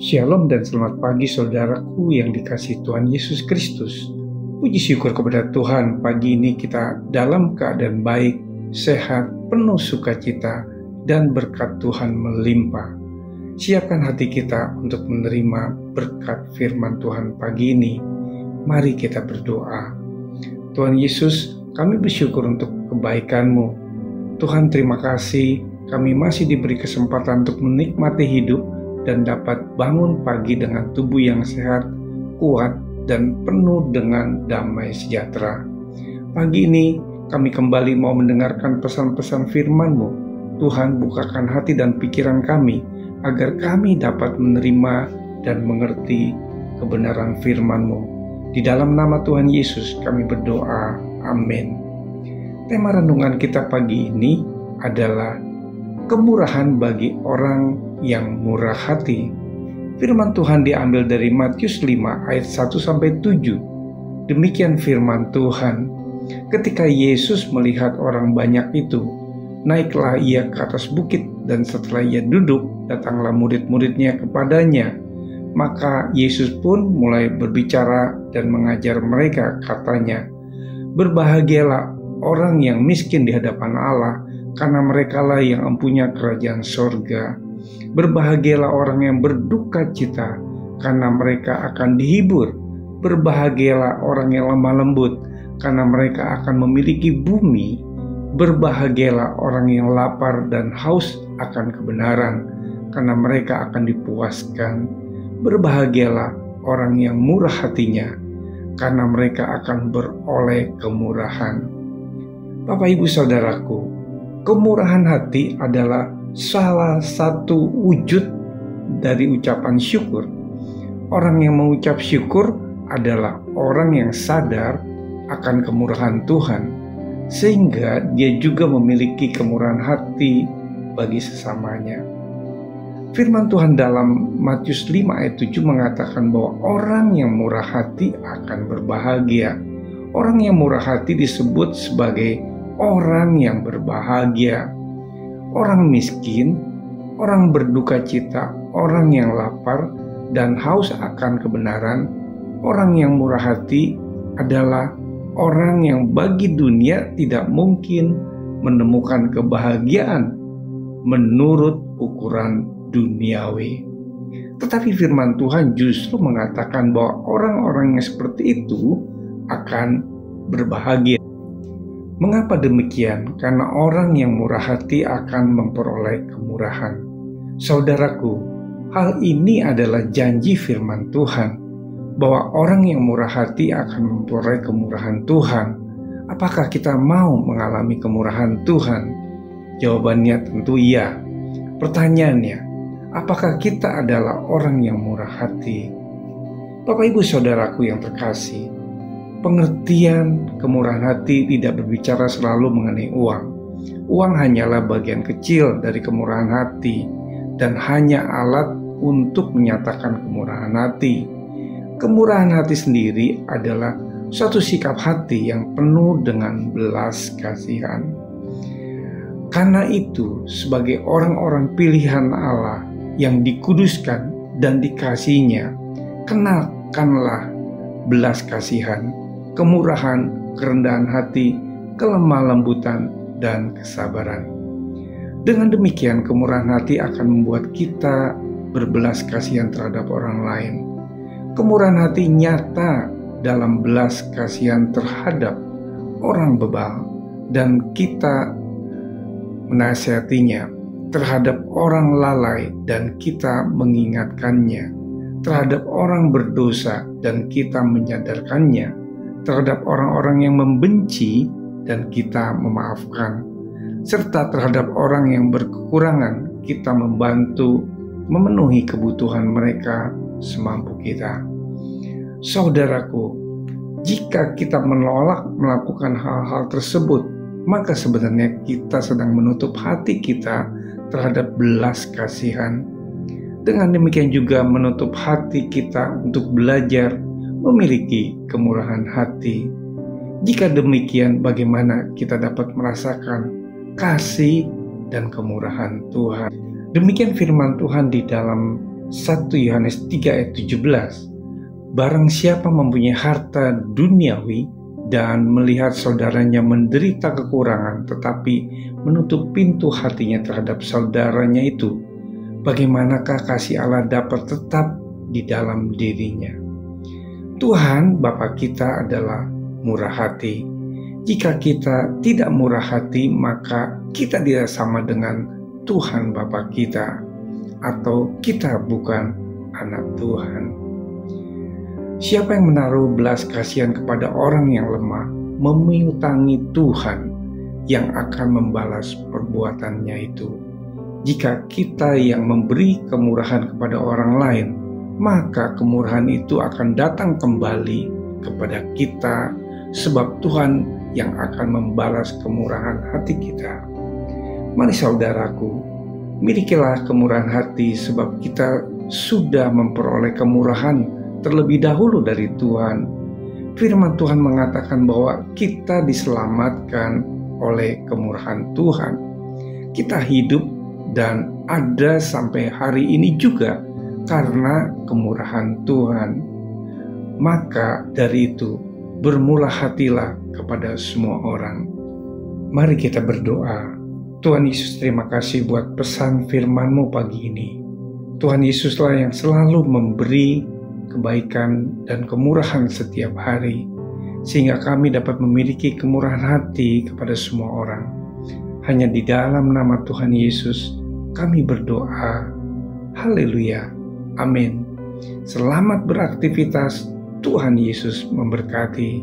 Shalom dan selamat pagi saudaraku yang dikasihi Tuhan Yesus Kristus. Puji syukur kepada Tuhan, pagi ini kita dalam keadaan baik, sehat, penuh sukacita, dan berkat Tuhan melimpah. Siapkan hati kita untuk menerima berkat firman Tuhan pagi ini. Mari kita berdoa. Tuhan Yesus, kami bersyukur untuk kebaikan-Mu. Tuhan, terima kasih kami masih diberi kesempatan untuk menikmati hidup dan dapat bangun pagi dengan tubuh yang sehat, kuat, dan penuh dengan damai sejahtera. Pagi ini kami kembali mau mendengarkan pesan-pesan firman-Mu. Tuhan, bukakan hati dan pikiran kami agar kami dapat menerima dan mengerti kebenaran firman-Mu. Di dalam nama Tuhan Yesus kami berdoa, amin. Tema renungan kita pagi ini adalah kemurahan bagi orang yang murah hati. Firman Tuhan diambil dari Matius 5 ayat 1-7. Demikian firman Tuhan. Ketika Yesus melihat orang banyak itu, naiklah ia ke atas bukit, dan setelah ia duduk, datanglah murid-muridnya kepadanya. Maka Yesus pun mulai berbicara dan mengajar mereka, katanya, "Berbahagialah orang yang miskin di hadapan Allah, karena merekalah yang mempunyai kerajaan sorga. Berbahagialah orang yang berduka cita, karena mereka akan dihibur. Berbahagialah orang yang lemah lembut, karena mereka akan memiliki bumi. Berbahagialah orang yang lapar dan haus akan kebenaran, karena mereka akan dipuaskan. Berbahagialah orang yang murah hatinya, karena mereka akan beroleh kemurahan." Bapak Ibu Saudaraku, kemurahan hati adalah salah satu wujud dari ucapan syukur. Orang yang mengucap syukur adalah orang yang sadar akan kemurahan Tuhan, sehingga dia juga memiliki kemurahan hati bagi sesamanya. Firman Tuhan dalam Matius 5 ayat 7 mengatakan bahwa orang yang murah hati akan berbahagia. Orang yang murah hati disebut sebagai orang yang berbahagia. Orang miskin, orang berduka cita, orang yang lapar dan haus akan kebenaran, orang yang murah hati adalah orang yang bagi dunia tidak mungkin menemukan kebahagiaan menurut ukuran duniawi. Tetapi firman Tuhan justru mengatakan bahwa orang-orang yang seperti itu akan berbahagia. Mengapa demikian? Karena orang yang murah hati akan memperoleh kemurahan. Saudaraku, hal ini adalah janji firman Tuhan, bahwa orang yang murah hati akan memperoleh kemurahan Tuhan. Apakah kita mau mengalami kemurahan Tuhan? Jawabannya tentu iya. Pertanyaannya, apakah kita adalah orang yang murah hati? Bapak Ibu Saudaraku yang terkasih, pengertian kemurahan hati tidak berbicara selalu mengenai uang. Uang hanyalah bagian kecil dari kemurahan hati dan hanya alat untuk menyatakan kemurahan hati. Kemurahan hati sendiri adalah suatu sikap hati yang penuh dengan belas kasihan. Karena itu, sebagai orang-orang pilihan Allah yang dikuduskan dan dikasihinya, kenalkanlah belas kasihan, kemurahan, kerendahan hati, kelemah lembutan, dan kesabaran. Dengan demikian, kemurahan hati akan membuat kita berbelas kasihan terhadap orang lain. Kemurahan hati nyata dalam belas kasihan terhadap orang bebal, dan kita menasihatinya, terhadap orang lalai dan kita mengingatkannya, terhadap orang berdosa dan kita menyadarkannya, terhadap orang-orang yang membenci dan kita memaafkan, serta terhadap orang yang berkekurangan kita membantu memenuhi kebutuhan mereka semampu kita. Saudaraku, jika kita menolak melakukan hal-hal tersebut, maka sebenarnya kita sedang menutup hati kita terhadap belas kasihan. Dengan demikian juga menutup hati kita untuk belajar memiliki kemurahan hati. Jika demikian, bagaimana kita dapat merasakan kasih dan kemurahan Tuhan? Demikian firman Tuhan di dalam 1 Yohanes 3 ayat 17. Barang siapa mempunyai harta duniawi dan melihat saudaranya menderita kekurangan tetapi menutup pintu hatinya terhadap saudaranya itu, bagaimanakah kasih Allah dapat tetap di dalam dirinya? Tuhan Bapa kita adalah murah hati. Jika kita tidak murah hati, maka kita tidak sama dengan Tuhan Bapa kita, atau kita bukan anak Tuhan. Siapa yang menaruh belas kasihan kepada orang yang lemah, memiutangi Tuhan yang akan membalas perbuatannya itu. Jika kita yang memberi kemurahan kepada orang lain, maka kemurahan itu akan datang kembali kepada kita, sebab Tuhan yang akan membalas kemurahan hati kita. Mari saudaraku, milikilah kemurahan hati, sebab kita sudah memperoleh kemurahan terlebih dahulu dari Tuhan. Firman Tuhan mengatakan bahwa kita diselamatkan oleh kemurahan Tuhan. Kita hidup dan ada sampai hari ini juga karena kemurahan Tuhan. Maka dari itu, bermurah hatilah kepada semua orang. Mari kita berdoa. Tuhan Yesus, terima kasih buat pesan firman-Mu pagi ini. Tuhan Yesuslah yang selalu memberi kebaikan dan kemurahan setiap hari, sehingga kami dapat memiliki kemurahan hati kepada semua orang. Hanya di dalam nama Tuhan Yesus kami berdoa. Haleluya. Amin. Selamat beraktivitas. Tuhan Yesus memberkati.